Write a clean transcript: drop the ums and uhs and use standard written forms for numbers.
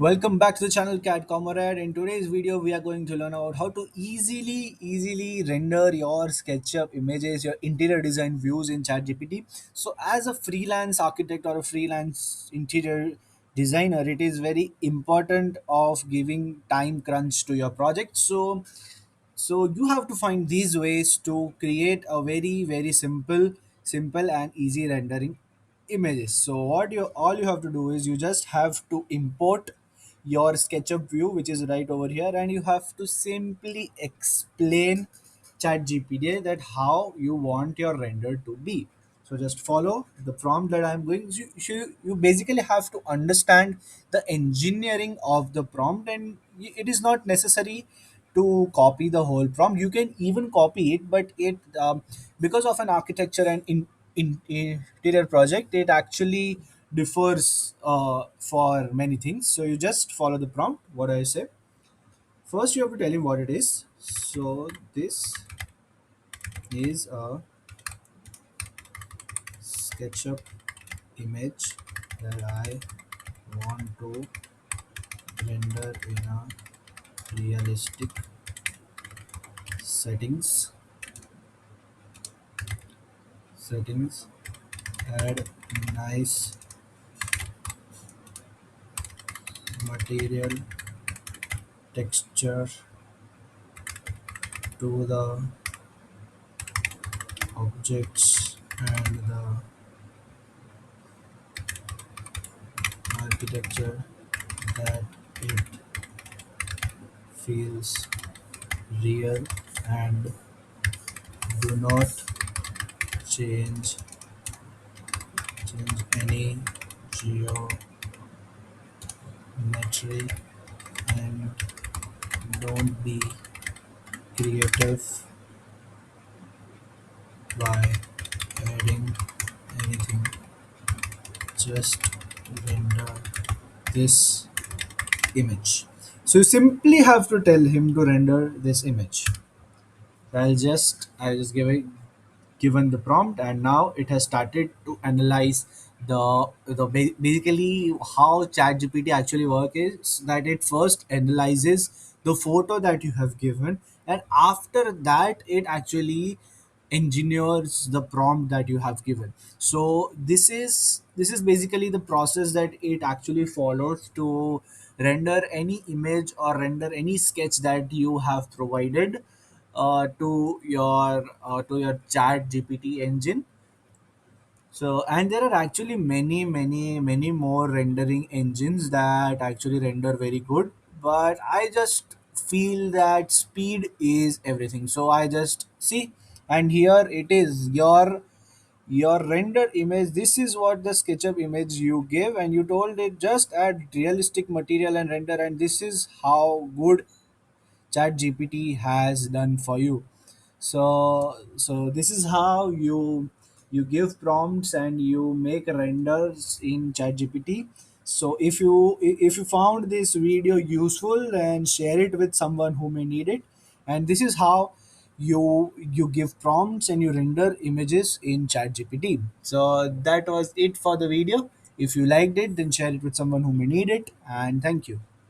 Welcome back to the channel Cat Comrade. In today's video, we are going to learn about how to easily render your SketchUp images, your interior design views in ChatGPT. So, as a freelance architect or a freelance interior designer, it is very important of giving time crunch to your project. So you have to find these ways to create a very simple and easy rendering images. So what you all you have to do is you just have to import your SketchUp view, which is right over here, and you have to simply explain ChatGPT that how you want your render to be. So just follow the prompt that I'm going. You basically have to understand the engineering of the prompt, and it is not necessary to copy the whole prompt. You can even copy it, but it because of an architecture and in interior project, it actually differs for many things. So you just follow the prompt. What I say first, you have to tell him what it is. So this is a SketchUp image that I want to render in a realistic settings. Add nice material texture to the objects and the architecture that it feels real, and do not change any geometry, and don't be creative by adding anything. Just render this image. So you simply have to tell him to render this image. I'll just give it given the prompt, and now it has started to analyze basically how ChatGPT actually works is that it first analyzes the photo that you have given, and after that it actually engineers the prompt that you have given. So this is basically the process that it actually follows to render any image or render any sketch that you have provided to your chat gpt engine. So, and there are actually many more rendering engines that actually render very good, but I just feel that speed is everything. So I just see, and here it is your render image. This is what the SketchUp image you give, and you told it just add realistic material and render, and this is how good ChatGPT has done for you. So this is how you give prompts and you make renders in ChatGPT. So if you found this video useful, then share it with someone who may need it. And this is how you give prompts and you render images in ChatGPT. So that was it for the video. If you liked it, then share it with someone who may need it, and thank you.